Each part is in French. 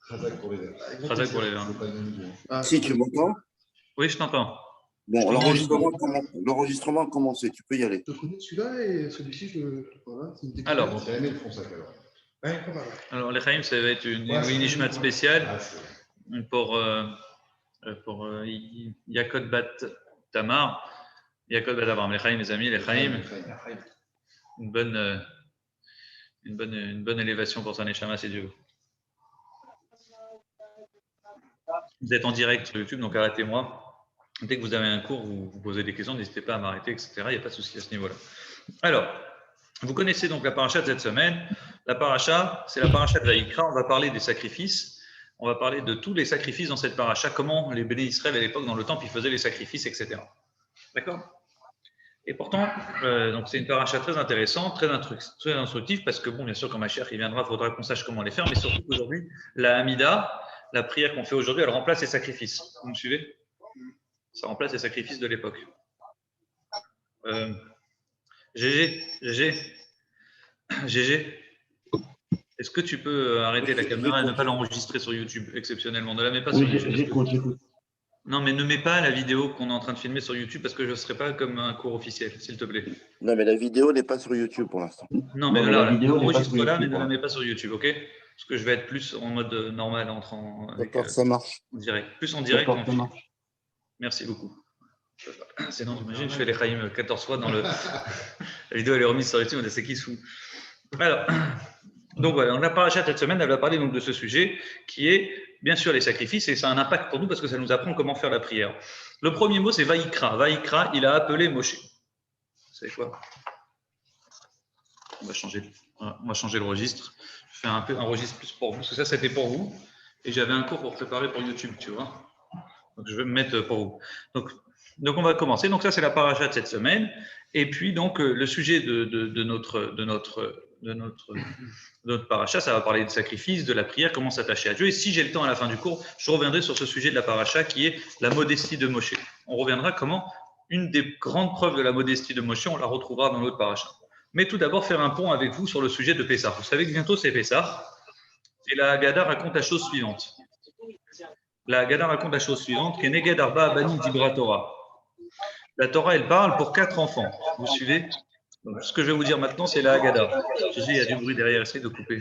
Khazak pour les verts. Khazak pour les verts. Si tu m'entends? Oui, je t'entends. Bon, l'enregistrement a commencé, tu peux y aller. Je connais celui-là et celui-ci, je ne pas. Alors, c'est aimé le Fronsac alors. Ouais, pas mal. Alors, les Chaim, ça va être une Nishmat spéciale pour Yakot Bat Tamar. Yakot Bat Tamar. Les Chaim, mes amis, les Chaim. Une bonne élévation pour sa Neshama, si Dieu veut. Vous êtes en direct sur YouTube, donc arrêtez-moi. Dès que vous avez un cours, vous posez des questions, n'hésitez pas à m'arrêter, etc. Il n'y a pas de souci à ce niveau-là. Alors, vous connaissez donc la paracha de cette semaine. La paracha, c'est la paracha de Vaïkra. On va parler des sacrifices. On va parler de tous les sacrifices dans cette paracha, comment les béné Israël à l'époque dans le temple, ils faisaient les sacrifices, etc. D'accord? Et pourtant, donc c'est une paracha très intéressante, très instructive, parce que, bon, bien sûr, quand ma chère il viendra, il faudra qu'on sache comment les faire, mais surtout qu'aujourd'hui, la Hamida, la prière qu'on fait aujourd'hui, elle remplace les sacrifices. Vous me suivez? Ça remplace les sacrifices de l'époque. Gégé, est-ce que tu peux arrêter la caméra et ne pas l'enregistrer sur YouTube exceptionnellement? Ne la mets pas sur YouTube. J'écoute. Non, mais ne mets pas la vidéo qu'on est en train de filmer sur YouTube parce que je ne serai pas comme un cours officiel, s'il te plaît. Non, mais la vidéo n'est pas sur YouTube pour l'instant. Non, mais là, enregistre-la, mais ne la mets pas sur YouTube, ok? Parce que je vais être plus en mode normal, D'accord, ça marche. En direct. Plus en direct. Merci beaucoup. Sinon, j'imagine, je fais les Chaim 14 fois dans le. La vidéo, elle est remise sur YouTube, mais c'est qui sous. Alors, donc voilà, la paracha cette semaine, elle va parler donc de ce sujet qui est bien sûr les sacrifices et ça a un impact pour nous parce que ça nous apprend comment faire la prière. Le premier mot, c'est Vaïkra. Vaïkra, il a appelé Moshe. Vous savez quoi? On va changer le registre. Je fais un registre plus pour vous, parce que ça, c'était pour vous. Et j'avais un cours pour préparer pour YouTube, tu vois. Donc, je vais me mettre pour vous. Donc on va commencer. Donc, ça, c'est la paracha de cette semaine. Et puis, donc, le sujet de notre paracha, ça va parler de sacrifice, de la prière, comment s'attacher à Dieu. Et si j'ai le temps à la fin du cours, je reviendrai sur ce sujet de la paracha qui est la modestie de Moshe. On reviendra comment une des grandes preuves de la modestie de Moshe, on la retrouvera dans l'autre paracha. Mais tout d'abord, faire un pont avec vous sur le sujet de Pessah. Vous savez que bientôt c'est Pessah. Et la Haggadah raconte la chose suivante. La Haggadah raconte la chose suivante. Keneged arba abanim dibra Torah. La Torah, elle parle pour 4 enfants. Vous suivez? Donc, ce que je vais vous dire maintenant, c'est la Haggadah. Gégé, il y a du bruit derrière, essayez de couper.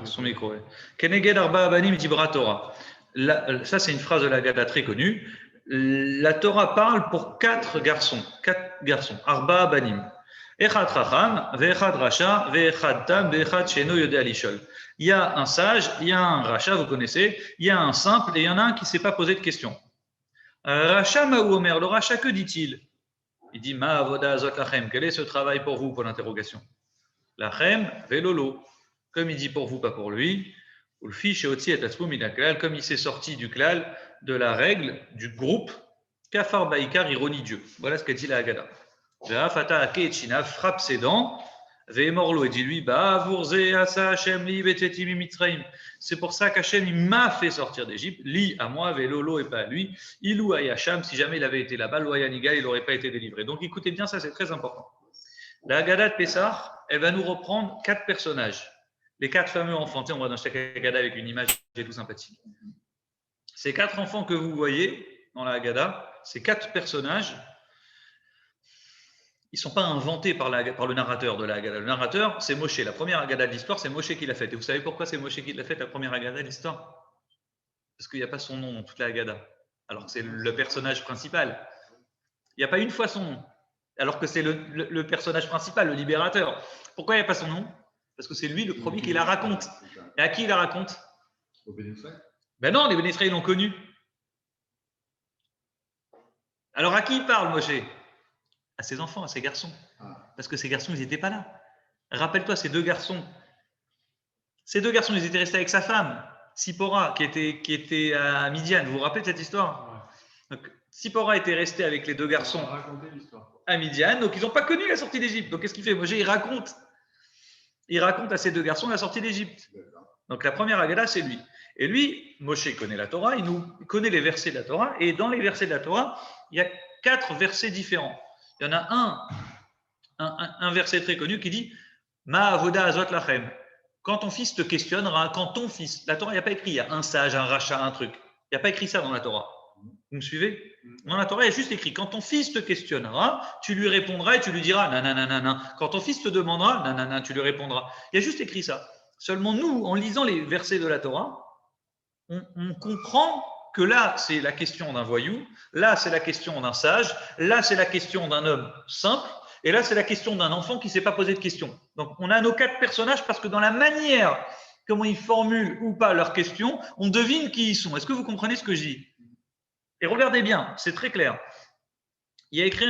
Son micro, oui. Keneged arba abanim dibra Torah. Ça, c'est une phrase de la Haggadah très connue. La Torah parle pour 4 garçons. 4 garçons. Arba abanim. Echad Chacham, Ve'echad Rasha, Ve'echad Tam, Ve'echad Sheno Yodeh Alishol. Il y a un sage, il y a un Rasha, vous connaissez, il y a un simple et il y en a un qui ne s'est pas posé de questions. Rasha Ma'ou Omer, le Rasha, que dit-il? Il dit Ma avoda azot lachem, quel est ce travail pour vous, pour l'interrogation? Lachem, Ve'lolo, comme il dit pour vous, pas pour lui. Ulfi Sheotzi et Atzpou Minaklal, comme il s'est sorti du klal, de la règle, du groupe, Kafar Baïkar, ironie Dieu. Voilà ce qu'a dit la Haggadah. Frappe ses dents, et dit-lui, c'est pour ça qu'Hachem il m'a fait sortir d'Égypte, li à moi, Lolo et pas à lui, ilou ayacham, si jamais il avait été là-bas, loyaniga, il n'aurait pas été délivré. Donc écoutez bien, ça c'est très important. La Haggadah de Pessah, elle va nous reprendre 4 personnages, les 4 fameux enfants. On va dans chaque Haggadah avec une image qui est tout sympathique. Ces 4 enfants que vous voyez dans la Haggadah, ces 4 personnages, ils ne sont pas inventés par le narrateur de la Haggadah. Le narrateur, c'est Moshe. La première Haggadah de l'histoire, c'est Moshe qui l'a faite. Et vous savez pourquoi c'est Moshe qui l'a faite, la première Haggadah de l'histoire? Parce qu'il n'y a pas son nom dans toute la Haggadah. Alors que c'est le personnage principal. Il n'y a pas une fois son nom. Alors que c'est le personnage principal, le libérateur. Pourquoi il n'y a pas son nom? Parce que c'est lui le premier qui la raconte. Et à qui il la raconte? Au Béné Israël. Ben non, les Béné Israël l'ont connu. Alors à qui il parle, Moshe? À ses enfants, à ses garçons. Parce que ces garçons, ils n'étaient pas là. Rappelle-toi, ces 2 garçons. Ces 2 garçons, ils étaient restés avec sa femme, Sipora, qui était à Midian. Vous vous rappelez de cette histoire? Donc, Sipora était restée avec les 2 garçons à Midian. Donc, ils n'ont pas connu la sortie d'Égypte. Donc, qu'est-ce qu'il fait? Moshe, il raconte à ces 2 garçons la sortie d'Égypte. Donc, la première Haggadah, c'est lui. Et lui, Moshe connaît la Torah, il connaît les versets de la Torah. Et dans les versets de la Torah, il y a 4 versets différents. Il y en a un un verset très connu qui dit Ma avoda azot lachem. Quand ton fils te questionnera, quand ton fils, la Torah, il n'y a pas écrit, il y a un sage, un rachat, un truc. Il n'y a pas écrit ça dans la Torah. Vous me suivez? Dans la Torah, il y a juste écrit quand ton fils te questionnera, tu lui répondras et tu lui diras nanana. Quand ton fils te demandera, nanana, tu lui répondras. Il y a juste écrit ça. Seulement, nous, en lisant les versets de la Torah, on comprend que là, c'est la question d'un voyou, là, c'est la question d'un sage, là, c'est la question d'un homme simple, et là, c'est la question d'un enfant qui ne s'est pas posé de questions. Donc, on a nos 4 personnages parce que dans la manière comment ils formulent ou pas leurs questions, on devine qui ils sont. Est-ce que vous comprenez ce que je dis? Et regardez bien, c'est très clair. Il y a écrit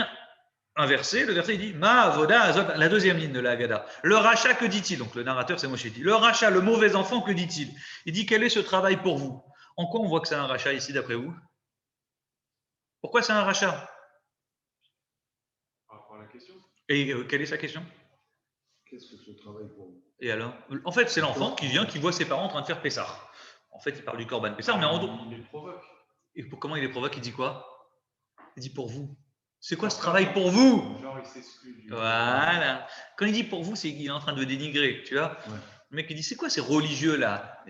un verset, le verset il dit Ma avoda azot, la deuxième ligne de la Haggadah. Le rachat, que dit-il? Donc le narrateur, c'est Moshe dit. Le rachat, le mauvais enfant, que dit-il? Il dit Quel est ce travail pour vous? En quoi on voit que c'est un rachat ici, d'après vous? Pourquoi c'est un rachat? Par rapport à la question. Et quelle est sa question? Qu'est-ce que ce travail pour vous? Et alors? En fait, c'est l'enfant qui vient, qui voit ses parents en train de faire Pessah. En fait, il parle du Corban Pessah, mais en d'autres. Il les provoque. Et comment il les provoque? Il dit quoi? Il dit pour vous. C'est quoi ce travail pour vous? Genre, il s'exclut. Voilà. Quand il dit pour vous, c'est qu'il est en train de dénigrer, tu vois. Ouais. Le mec, il dit c'est quoi ces religieux là?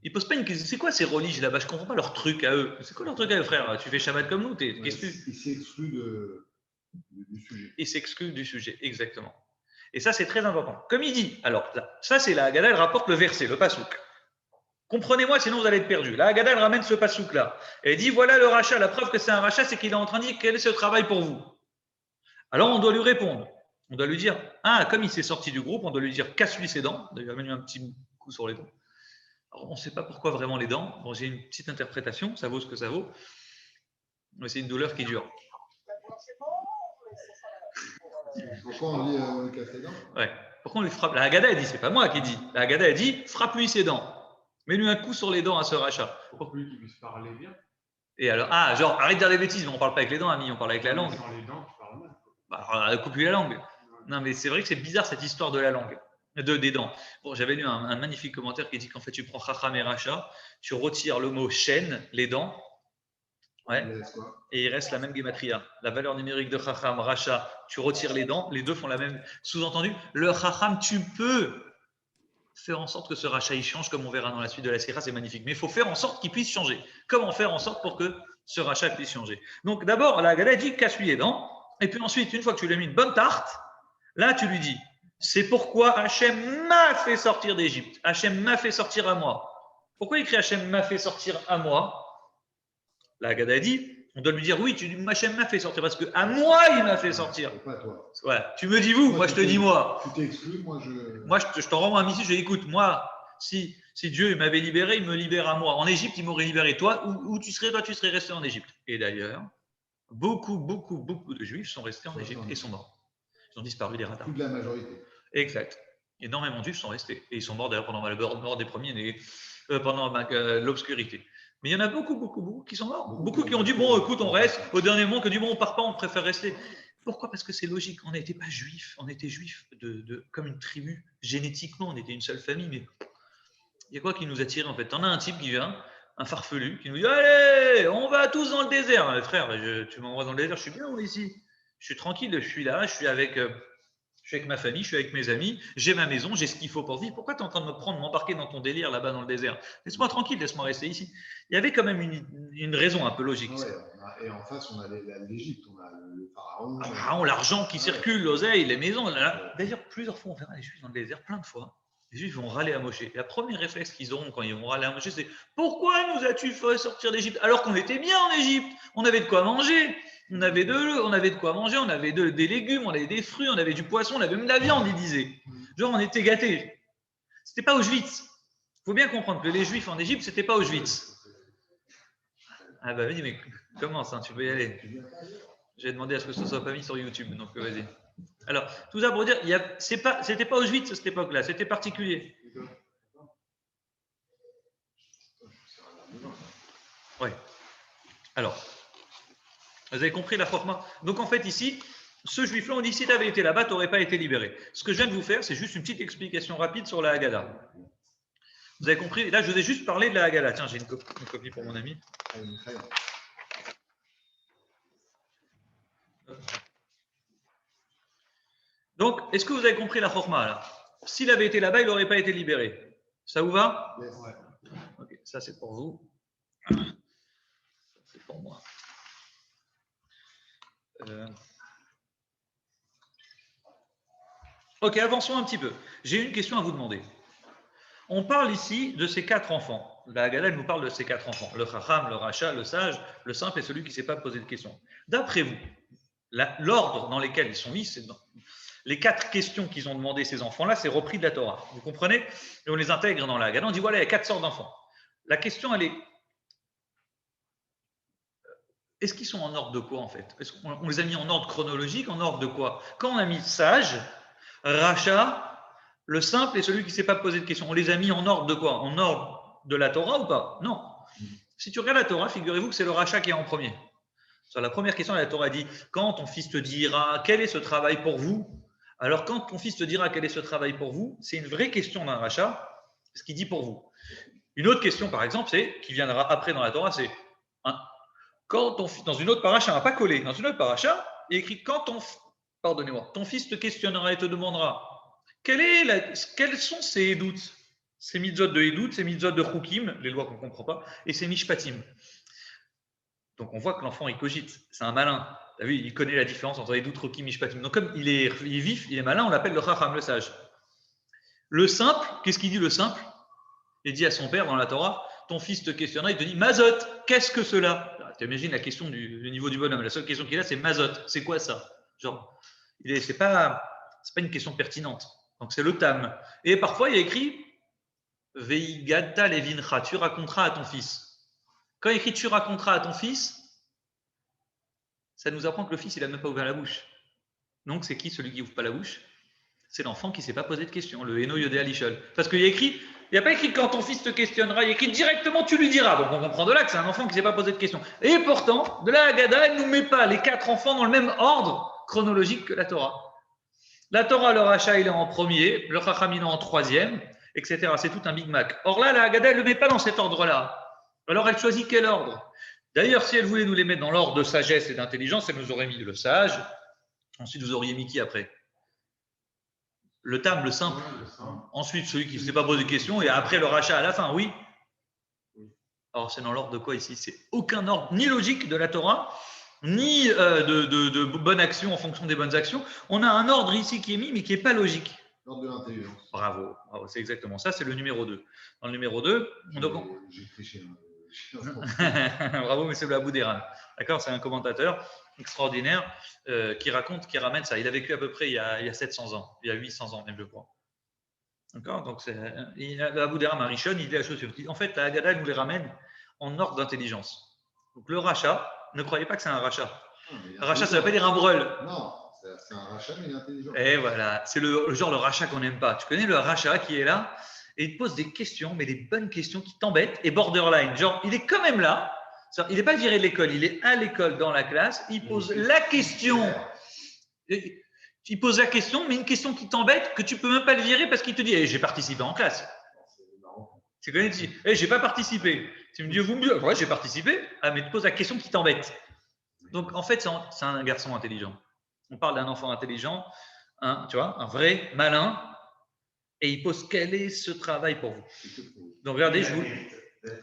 Il pose pas une question. C'est quoi ces religieux là-bas? Je comprends pas leur truc à eux. C'est quoi leur truc à eux, frère? Tu fais Shabbat comme nous, qu'est-ce que tu. Il s'exclut du sujet. Il s'exclut du sujet, exactement. Et ça, c'est très important. Comme il dit, alors, là, ça, c'est la Haggadah, elle rapporte le verset, le pasouk. Comprenez-moi, sinon vous allez être perdu. La Haggadah, elle ramène ce pasouk-là. Elle dit voilà le rachat. La preuve que c'est un rachat, c'est qu'il est en train de dire quel est ce travail pour vous. Alors, on doit lui répondre. On doit lui dire ah, comme il s'est sorti du groupe, on doit lui dire casse-lui ses dents. On doit lui amener un petit coup sur les dents. Alors, on ne sait pas pourquoi vraiment les dents. Bon, j'ai une petite interprétation, ça vaut ce que ça vaut. Mais c'est une douleur qui dure. Pourquoi on dit casse les dents? Ouais. Pourquoi on lui frappe? La Haggadah, elle dit, c'est pas moi qui dis. La Haggadah, elle dit, frappe-lui ses dents. Mets-lui un coup sur les dents à ce rachat. Pour plus qu'il puisse parler bien. Et alors, ah, genre, arrête de dire des bêtises, mais on parle pas avec les dents, ami, on parle avec la langue. Sans les dents, tu parles mal. Bah, alors, coupe-lui la langue. Non, mais c'est vrai que c'est bizarre cette histoire de la langue, des dents. Bon, j'avais lu un magnifique commentaire qui dit qu'en fait, tu prends Chacham et Racha, tu retires le mot chaîne, les dents, ouais, et il reste la même gématria. La valeur numérique de Chacham, Racha, tu retires les dents, les deux font la même. Sous-entendu, le Chacham, tu peux faire en sorte que ce rachat il change, comme on verra dans la suite de la Sira, c'est magnifique. Mais il faut faire en sorte qu'il puisse changer. Comment faire en sorte pour que ce rachat puisse changer? Donc d'abord, la Haggadah dit casse-lui les dents, et puis ensuite, une fois que tu lui as mis une bonne tarte, là tu lui dis c'est pourquoi Hachem m'a fait sortir d'Égypte. Hachem m'a fait sortir à moi. Pourquoi il écrit Hachem m'a fait sortir à moi? La Haggadah dit on doit lui dire oui, Hachem m'a fait sortir parce que à moi il m'a fait sortir. Pas toi. Ouais, tu me dis vous, moi je te dis moi. Tu t'exclus, moi je. Moi je t'en renvoie un missile, je dis écoute, moi, si Dieu m'avait libéré, il me libère à moi. En Égypte, il m'aurait libéré. Toi, où tu serais? Toi, tu serais resté en Égypte. Et d'ailleurs, beaucoup de Juifs sont restés en Égypte et sont morts. Ils ont disparu des radars. Plus de la majorité. Exact. Énormément de Juifs sont restés. Et ils sont morts d'ailleurs pendant la mort des premiers, pendant l'obscurité. Mais il y en a beaucoup qui sont morts. Beaucoup qui ont dit bon, écoute, on reste. Au dernier moment, que dit bon, on part pas, on préfère rester. Pourquoi? Parce que c'est logique. On n'était pas juifs. On était juifs comme une tribu. Génétiquement, on était une seule famille. Mais il y a quoi qui nous attire en fait? T'en as un type qui vient, un farfelu, qui nous dit allez, on va tous dans le désert. Frère, tu m'envoies dans le désert, je suis bien ici. Je suis tranquille, je suis là, je suis avec ma famille, je suis avec mes amis, j'ai ma maison, j'ai ce qu'il faut pour vivre. Pourquoi tu es en train de m'embarquer dans ton délire là-bas dans le désert? Laisse-moi tranquille, laisse-moi rester ici. Il y avait quand même une raison un peu logique. Ouais, et en face, on a l'Égypte, on a le pharaon. Le pharaon, l'argent qui circule, l'oseille, les maisons. D'ailleurs, plusieurs fois, on verra les Juifs dans le désert, plein de fois. Les Juifs vont râler à Moshe. Et la première réflexe qu'ils auront quand ils vont râler à Moshe, c'est pourquoi nous as-tu fait sortir d'Égypte alors qu'on était bien en Égypte? On avait de quoi manger. On avait de quoi manger, on avait des légumes, on avait des fruits, on avait du poisson, on avait même de la viande, ils disaient. Genre, on était gâtés. C'était pas Auschwitz. Il faut bien comprendre que les Juifs en Égypte, c'était pas Auschwitz. Ah bah oui, mais commence, hein, tu peux y aller. J'ai demandé à ce que ce soit pas mis sur YouTube, donc vas-y. Alors, tout ça pour dire, c'était pas Auschwitz à cette époque-là, c'était particulier. Ouais. Alors. Vous avez compris la forma? Donc en fait ici, ce juif-là, on dit si tu avais été là-bas, tu n'aurais pas été libéré. Ce que je viens de vous faire, c'est juste une petite explication rapide sur la Haggadah. Vous avez compris? Là, je vous ai juste parlé de la Haggadah. Tiens, j'ai une copie pour mon ami. Donc, est-ce que vous avez compris la chorma là? S'il avait été là-bas, il n'aurait pas été libéré. Ça vous va? Yes. Ok, ça c'est pour vous. C'est pour moi. Ok, avançons un petit peu. J'ai une question à vous demander. On parle ici de ces 4 enfants. La Haggadah nous parle de ces 4 enfants. Le Chacham, le Racha, le Sage, le Simple et celui qui ne sait pas poser de questions. D'après vous, l'ordre dans lequel ils sont mis, c'est les 4 questions qu'ils ont demandé ces enfants-là, c'est repris de la Torah. Vous comprenez? Et on les intègre dans la Haggadah. On dit voilà, il y a 4 sortes d'enfants. La question, elle est est-ce qu'ils sont en ordre de quoi en fait? On les a mis en ordre chronologique, en ordre de quoi? Quand on a mis Sage, Racha, le simple et celui qui ne sait pas poser de questions, on les a mis en ordre de quoi? En ordre de la Torah ou pas? Non. Si tu regardes la Torah, figurez-vous que c'est le Racha qui est en premier. Sur la première question, la Torah dit quand ton fils te dira quel est ce travail pour vous? Alors quand ton fils te dira quel est ce travail pour vous, c'est une vraie question d'un Racha, ce qu'il dit pour vous. Une autre question, par exemple, c'est qui viendra après dans la Torah, c'est quand ton fils, dans une autre paracha, on n'a pas collé, dans une autre paracha, il est écrit quand ton fils te questionnera et te demandera quels sont ces doutes, ces mitzvot de Edout, ces mitzvot de Chukim, les lois qu'on ne comprend pas, et ces Mishpatim. Donc on voit que l'enfant il cogite, c'est un malin. Tu as vu, il connaît la différence entre Edout, Chukim, Mishpatim. Donc comme il est vif, il est malin, on l'appelle le Chacham, le sage. Le simple, qu'est-ce qu'il dit le simple? Il dit à son père dans la Torah, ton fils te questionnera, il te dit Mazot, qu'est-ce que cela? Tu imagines la question du niveau du bonhomme. La seule question qu'il a, c'est Mazot. C'est quoi ça? Genre, c'est pas une question pertinente. Donc c'est le tam. Et parfois il y a écrit Veigadta levincha, tu raconteras à ton fils. Quand il écrit tu raconteras à ton fils, ça nous apprend que le fils il n'a même pas ouvert la bouche. Donc c'est qui celui qui ouvre pas la bouche? C'est l'enfant qui ne s'est pas posé de questions, le Eno Yodé Alishol. Parce qu'il y a écrit. Il n'y a pas écrit quand ton fils te questionnera, il y a écrit directement tu lui diras. Donc on comprend de là que c'est un enfant qui ne s'est pas posé de questions. Et pourtant, de la Haggadah, elle ne nous met pas les 4 enfants dans le même ordre chronologique que la Torah. La Torah, le Racha, il est en premier, le Chacham, il est en troisième, etc. C'est tout un Big Mac. Or là, la Haggadah, elle ne le met pas dans cet ordre-là. Alors elle choisit quel ordre? D'ailleurs, si elle voulait nous les mettre dans l'ordre de sagesse et d'intelligence, elle nous aurait mis le sage. Ensuite, vous auriez mis qui après? Le tam, le simple. Ensuite, celui qui ne s'est pas posé de questions. Et après, le rachat à la fin, oui. Alors, c'est dans l'ordre de quoi ici? C'est aucun ordre, ni logique de la Torah, ni de bonne action en fonction des bonnes actions. On a un ordre ici qui est mis, mais qui n'est pas logique. L'ordre de l'intelligence. Bravo, c'est exactement ça. C'est le numéro 2. Dans le numéro 2, j'ai triché. Bravo, monsieur Abou Deran. D'accord, c'est un commentateur extraordinaire qui ramène ça. Il a vécu à peu près il y a 700 ans, il y a 800 ans même, je crois. D'accord, donc Abou Deran Marichon, il dit la chose suivante. En fait, la Haggadah nous les ramène en ordre d'intelligence. Donc le rachat, ne croyez pas que c'est un rachat. Un rachat, ça ne veut pas dire un breul. Non, c'est un rachat, mais intelligent. Et voilà, c'est le genre le rachat qu'on n'aime pas. Tu connais le rachat qui est là et il te pose des questions, mais des bonnes questions qui t'embêtent et borderline. Genre, il est quand même là. Il n'est pas viré de l'école, il est à l'école dans la classe. Il pose la question. Il pose la question, mais une question qui t'embête, que tu ne peux même pas le virer parce qu'il te dit hey, j'ai participé en classe. Tu connais, tu dis hey, j'ai pas participé. Tu me dis vous me dites ouais, j'ai participé. Ah, mais tu poses la question qui t'embête. Donc, en fait, c'est un garçon intelligent. On parle d'un enfant intelligent, tu vois, un vrai malin. Et il pose quel est ce travail pour vous? Donc regardez, je vous.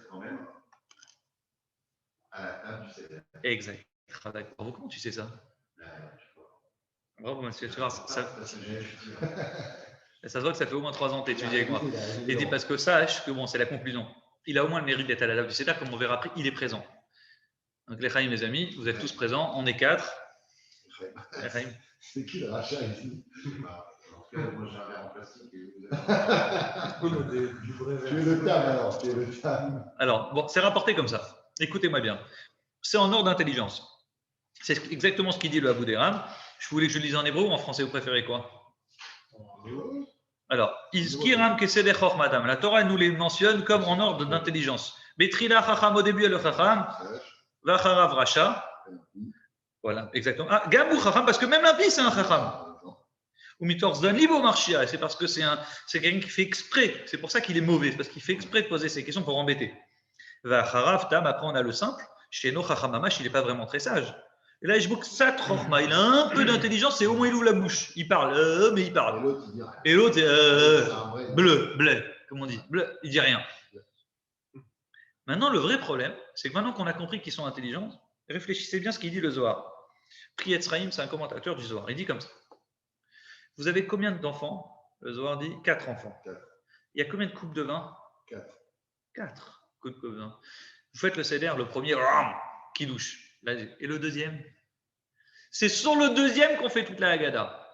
Quand même à la table du CDR. Exact. Travail pour vous. Comment tu sais ça? Bravo, monsieur. Tu vois, ça se voit que ça fait au moins 3 ans que tu étudies avec moi. Et dis parce que sache que bon, c'est la conclusion. Il a au moins le mérite d'être à la table du CDR, comme on verra après, il est présent. Donc les Chaim, les amis, vous êtes tous présents. On est 4. C'est qui le rachat ici? Moi, j'avais en plastique. Tu es le tam alors. Tu es le tam. Alors, bon, c'est rapporté comme ça. Écoutez-moi bien. C'est en ordre d'intelligence. C'est exactement ce qu'il dit le Abou Deran. Je voulais que je le lise en hébreu ou en français, vous préférez quoi? Alors, Izkiram Keseder Chormadam. La Torah nous les mentionne comme en ordre d'intelligence. Betrila Chacham au début, le Chacham. Vacharav Racha. Voilà, exactement. Ah, Gamou Chacham, parce que même l'impie, c'est un Chacham. Ou Mitorzdan Libo Marchia, c'est parce que c'est quelqu'un qui fait exprès. C'est pour ça qu'il est mauvais, parce qu'il fait exprès de poser ces questions pour embêter. Vacharav Tam, après on a le simple. Chez No Chacham Mamash, il n'est pas vraiment très sage. Et là, Ishbouk Sat Rochma, il a un peu d'intelligence et au moins il ouvre la bouche. Il parle, mais il Et parle. l'autre, il dit rien. Et l'autre, C'est un vrai- bleu, comme on dit. Bleu, il dit rien. Maintenant, le vrai problème, c'est que maintenant qu'on a compris qu'ils sont intelligents, réfléchissez bien ce qu'il dit le Zohar. Pri Etzraïm, c'est un commentateur du Zohar. Il dit comme ça. Vous avez combien d'enfants? Le Zohar dit 4 enfants. 4. Il y a combien de coupes de vin? 4. 4 coupes de vin. Vous faites le seder, le premier, qui douche. Et le deuxième? C'est sur le deuxième qu'on fait toute la Haggadah.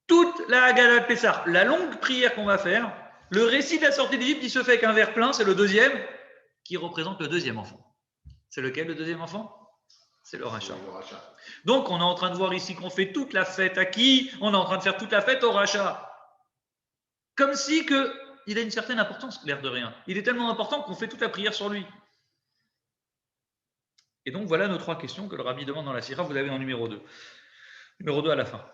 Toute la Haggadah de Pessah, la longue prière qu'on va faire, le récit de la sortie d'Égypte, il se fait avec un verre plein, c'est le deuxième qui représente le deuxième enfant. C'est lequel le deuxième enfant? C'est le rachat. Le rachat. Donc, on est en train de voir ici qu'on fait toute la fête à qui? On est en train de faire toute la fête au rachat. Comme si il a une certaine importance, l'air de rien. Il est tellement important qu'on fait toute la prière sur lui. Et donc, voilà nos 3 questions que le rabbi demande dans la sira. Vous l'avez en numéro 2. Numéro 2 à la fin.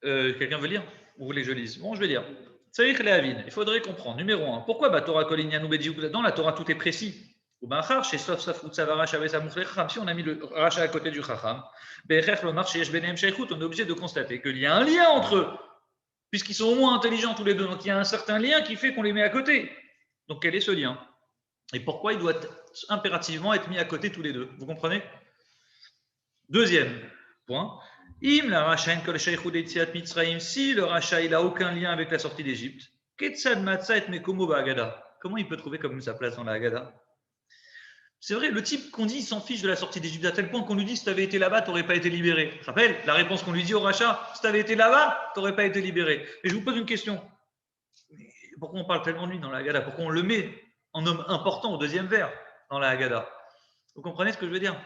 Quelqu'un veut lire? Ou vous voulez que je lise? Bon, je vais lire. Il faudrait comprendre. Numéro 1. Pourquoi Torah Kolinianou Bediou? Dans la Torah, tout est précis. Ou Bachar, chez Sof Saf Utsavara Shavesa Mouchle Chacham, si on a mis le rachat à côté du Chacham, Be'echech le marché Benem Sheikhut, on est obligé de constater qu'il y a un lien entre eux, puisqu'ils sont au moins intelligents tous les deux. Donc il y a un certain lien qui fait qu'on les met à côté. Donc quel est ce lien? Et pourquoi il doit impérativement être mis à côté tous les deux? Vous comprenez? Deuxième point. Im la rachat kol Sheikhut Etziat Mitzrayim, si le rachat il a aucun lien avec la sortie d'Égypte, Ketzad Matzah et Mekomo Ba'agada, comment il peut trouver comme sa place dans la Haggadah? C'est vrai, le type qu'on dit, il s'en fiche de la sortie d'Égypte à tel point qu'on lui dit si tu avais été là-bas, tu n'aurais pas été libéré. Tu te rappelles la réponse qu'on lui dit au rachat? Si tu avais été là-bas, tu n'aurais pas été libéré. Et je vous pose une question. Pourquoi on parle tellement de lui dans la Haggadah? Pourquoi on le met en homme important au deuxième vers dans la Haggadah? Vous comprenez ce que je veux dire?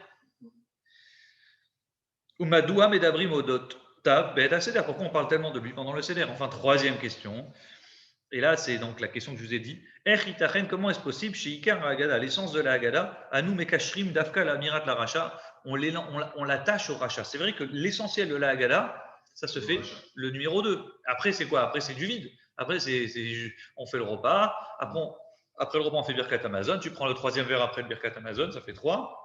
Umadoua Medabrim Odot Tav Bet Seder. Pourquoi on parle tellement de lui pendant le Seder? Enfin, 3e question. Et là, c'est donc la question que je vous ai dit. Comment est-ce possible, chez Ikar Haggadah, l'essence de la Haggadah, à nous, Mekashrim, Dafka, la Mirat, la Racha, on l'attache au Racha. C'est vrai que l'essentiel de la Haggadah, ça se fait le numéro 2. Après, c'est quoi? Après, c'est du vide. Après, on fait le repas. Après le repas, on fait Birkat Amazon. Tu prends le 3e verre après le Birkat Amazon, ça fait 3.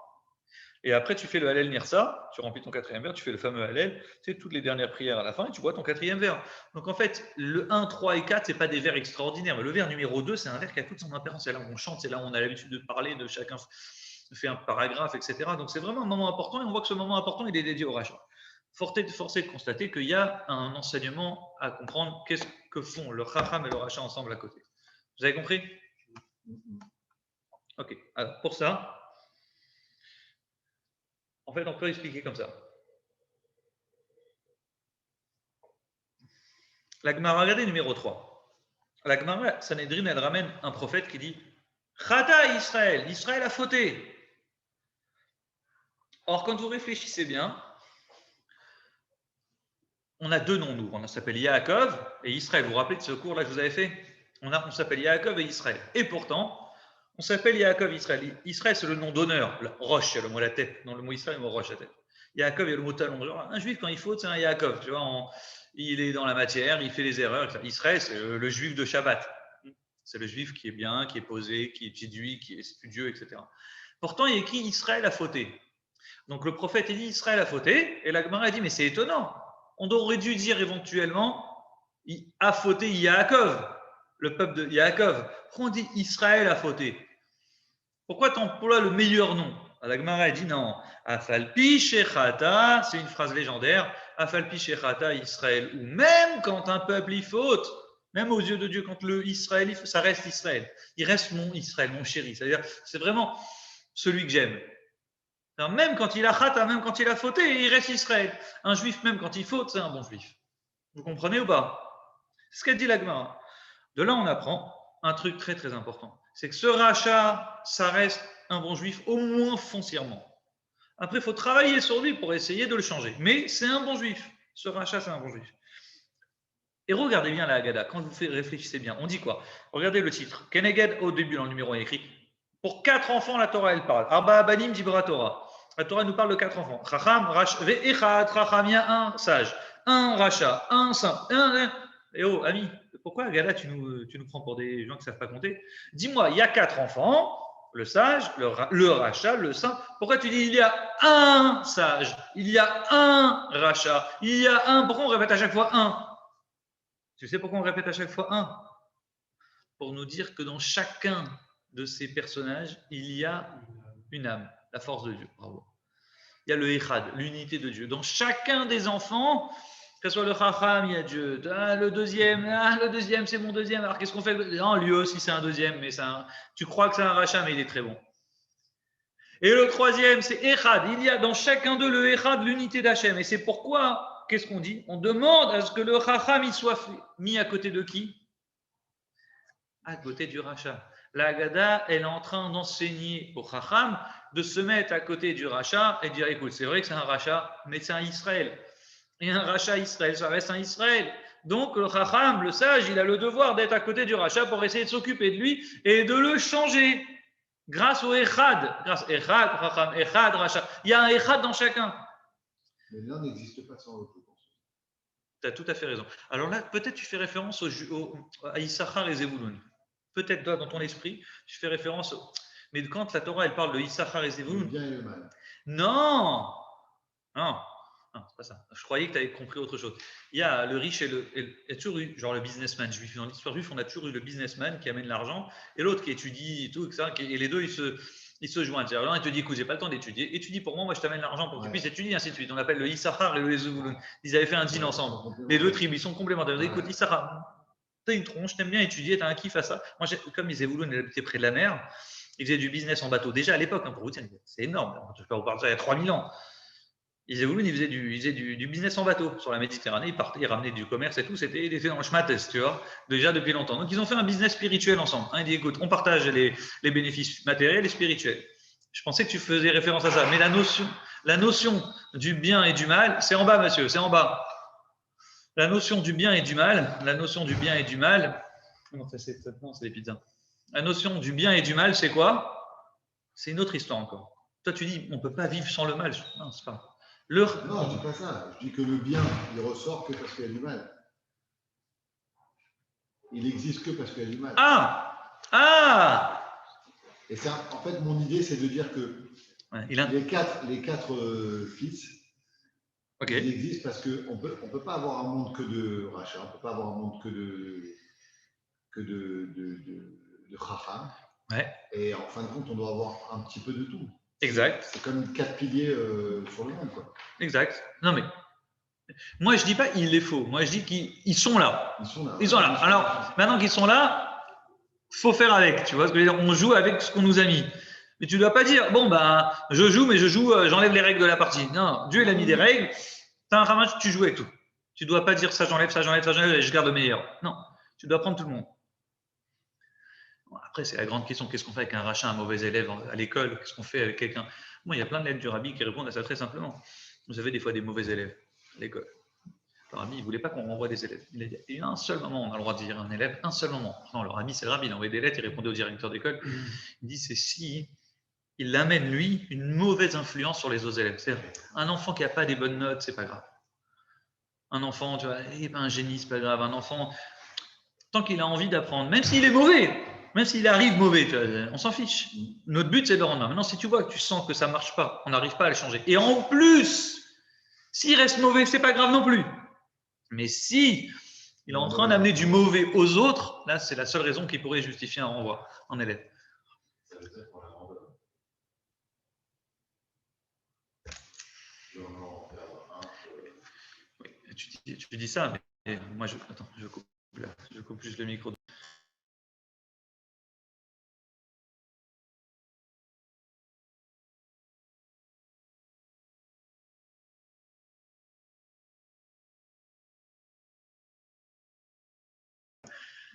Et après, tu fais le Hallel Nirsa, tu remplis ton 4e verre, tu fais le fameux Hallel, tu sais, toutes les dernières prières à la fin, et tu bois ton 4e verre. Donc en fait, le 1, 3 et 4, ce n'est pas des vers extraordinaires, mais le vers numéro 2, c'est un vers qui a toute son importance. C'est là où on chante, c'est là où on a l'habitude de parler, de chacun fait un paragraphe, etc. Donc c'est vraiment un moment important, et on voit que ce moment important, il est dédié au rachat. Forcé de constater qu'il y a un enseignement à comprendre qu'est-ce que font le Chacham et le rachat ensemble à côté. Vous avez compris? Ok, alors pour ça, en fait, on peut expliquer comme ça. La Gemara, regardez numéro 3. La Gemara, Sanhedrin, elle ramène un prophète qui dit Chata Israël, Israël a fauté. Or, quand vous réfléchissez bien, on a 2 noms, nous. On s'appelle Yaakov et Israël. Vous vous rappelez de ce cours-là que je vous avais fait? On s'appelle Yaakov et Israël. Et pourtant, on s'appelle Yaakov Israël. Israël, c'est le nom d'honneur. Roche, c'est le mot la tête. Dans le mot Israël, le mot roche, la tête. Yaakov, il y a le mot talon. Genre, un juif, quand il faute, c'est un Yaakov. Tu vois, il est dans la matière, il fait les erreurs. Etc. Israël, c'est le juif de Shabbat. C'est le juif qui est bien, qui est posé, qui étudie, qui est studieux, etc. Pourtant, il y a écrit Israël a fauté. Donc le prophète, il dit Israël a fauté. Et la Gemara a dit, mais c'est étonnant. On aurait dû dire éventuellement a fauté Yaakov, le peuple de Yaakov. Pourquoi on dit Israël a fauté? Pourquoi tu emploies le meilleur nom? La Gemara a dit non. Afalpi Shechata, c'est une phrase légendaire. Afalpi Shechata Israël. Ou même quand un peuple y faute, même aux yeux de Dieu, quand le Israël, ça reste Israël. Il reste mon Israël, mon chéri. C'est-à-dire, c'est vraiment celui que j'aime. Alors, même quand il a chata, même quand il a fauté, il reste Israël. Un juif, même quand il faute, c'est un bon juif. Vous comprenez ou pas? C'est ce qu'a dit la Gemara. De là, on apprend un truc très très important. C'est que ce rachat, ça reste un bon juif, au moins foncièrement. Après, il faut travailler sur lui pour essayer de le changer. Mais c'est un bon juif. Ce rachat, c'est un bon juif. Et regardez bien la Haggadah, quand vous réfléchissez bien, on dit quoi? Regardez le titre. Keneged, au début, dans le numéro écrit. Pour 4 enfants, la Torah, elle parle. Arba Abanim Dibra Torah. La Torah nous parle de 4 enfants. Chacham, Ve'echad, Chacham, il y a un sage, un rachat, un simple, un. Et oh, ami, pourquoi Haggadah, tu nous prends pour des gens qui ne savent pas compter? Dis-moi, il y a 4 enfants, le sage, le rachat, le saint. Pourquoi tu dis il y a un sage, il y a un rachat, il y a un. Pourquoi on répète à chaque fois un? Tu sais pourquoi on répète à chaque fois un? Pour nous dire que dans chacun de ces personnages, il y a une âme, la force de Dieu. Bravo. Il y a le Echad, l'unité de Dieu. Dans chacun des enfants, que ce soit le Chacham, il y a Dieu. Le deuxième, c'est mon deuxième. Alors qu'est-ce qu'on fait? Non, lui aussi c'est un deuxième, mais tu crois que c'est un rachat, mais il est très bon. Et le troisième, c'est Echad. Il y a dans chacun d'eux le Echad, l'unité d'Hachem. Et c'est pourquoi, qu'est-ce qu'on dit? On demande à ce que le Chacham il soit mis à côté de qui? À côté du rachat. La Haggadah, elle est en train d'enseigner au Chacham de se mettre à côté du rachat et dire écoute, c'est vrai que c'est un rachat, mais c'est un Israël. Et un rachat Israël, ça reste un Israël. Donc le Chacham, le sage, il a le devoir d'être à côté du rachat pour essayer de s'occuper de lui et de le changer. Grâce au Echad. Grâce à Echad, Chacham, Echad, rachat. Il y a un Echad dans chacun. Mais l'un n'existe pas sans l'autre. Tu as tout à fait raison. Alors là, peut-être tu fais référence à Issachar et Zevulun. Peut-être toi, dans ton esprit, tu fais référence. Mais quand la Torah, elle parle de Issachar et Zevulun. Le bien et le mal. Non, c'est pas ça. Je croyais que tu avais compris autre chose. Il y a le riche il y a toujours eu, genre le businessman juif. Dans l'histoire juive, on a toujours eu le businessman qui amène l'argent et l'autre qui étudie et tout, etc. Et les deux, ils se joignent. Alors, il te dit écoute, j'ai pas le temps d'étudier. Étudie pour moi, je t'amène l'argent pour que tu puisses étudier, ainsi de suite. On appelle le Issachar et le Zevulun. Ils avaient fait un deal ensemble. Les deux tribus, ils sont complémentaires. Écoute, Issachar, t'as une tronche, t'aimes bien étudier, t'as un kiff à ça. Moi, comme les Zevulun habitaient près de la mer, ils faisaient du business en bateau. Déjà à l'époque, pour vous dire, c'est énorme. Je peux vous parler de ça il y a 3000 ans. Les Zevulun, ils faisaient du business en bateau sur la Méditerranée. Ils partaient, ils ramenaient du commerce et tout. C'était dans le schmattes, tu vois, déjà depuis longtemps. Donc, ils ont fait un business spirituel ensemble. Ils disent écoute, on partage les bénéfices matériels et spirituels. Je pensais que tu faisais référence à ça. Mais la notion du bien et du mal, c'est en bas, monsieur, c'est en bas. La notion du bien et du mal, non, c'est des pizzas. La notion du bien et du mal, c'est quoi? C'est une autre histoire encore. Toi, tu dis, on ne peut pas vivre sans le mal. Non, c'est pas. Non, je ne dis pas ça. Je dis que le bien, il ressort que parce qu'il y a du mal. Il n'existe que parce qu'il y a du mal. Et ça, en fait, mon idée, c'est de dire que les quatre fils, ils existent parce qu'on ne peut pas avoir un monde que de rachat, on ne peut pas avoir un monde que de chacham. Ouais. Et en fin de compte, on doit avoir un petit peu de tout. Exact. C'est comme 4 piliers sur le monde, quoi. Exact. Non, mais moi, je ne dis pas il est faux. Moi, je dis qu'ils sont là. Ils sont là. Alors, maintenant qu'ils sont là, il faut faire avec. Tu vois ce que je veux dire? On joue avec ce qu'on nous a mis. Mais tu ne dois pas dire, bon, ben, je joue, mais j'enlève les règles de la partie. Non, Dieu, il a mis des règles. Tu as un ramage, tu joues avec tout. Tu ne dois pas dire ça, j'enlève, et je garde le meilleur. Non, tu dois prendre tout le monde. Après, c'est la grande question. Qu'est-ce qu'on fait avec un rachat, un mauvais élève à l'école? Qu'est-ce qu'on fait avec quelqu'un? Moi, il y a plein de lettres du rabbi qui répondent à ça très simplement. Vous avez des fois des mauvais élèves à l'école. Le rabbi, il ne voulait pas qu'on renvoie des élèves. Il a dit, il y a un seul moment, on a le droit de dire un élève, un seul moment. Non, le rabbi, c'est le rabbi, il a envoyé des lettres, il répondait au directeur d'école. Il dit, c'est si il amène, lui, une mauvaise influence sur les autres élèves. C'est-à-dire, un enfant qui n'a pas des bonnes notes, c'est pas grave. Un enfant, tu vois, il n'est pas un génie, c'est pas grave. Un enfant, tant qu'il a envie d'apprendre, même s'il est mauvais, même s'il arrive mauvais, tu vois, on s'en fiche. Notre but, c'est de rendre. Maintenant, si tu vois que tu sens que ça ne marche pas, on n'arrive pas à le changer. Et en plus, s'il reste mauvais, ce n'est pas grave non plus. Mais si il est en train d'amener du mauvais aux autres, là, c'est la seule raison qui pourrait justifier un renvoi en élève. Ça veut dire qu'on la renvoie. Oui, tu dis ça, mais moi, attends, je coupe juste le micro.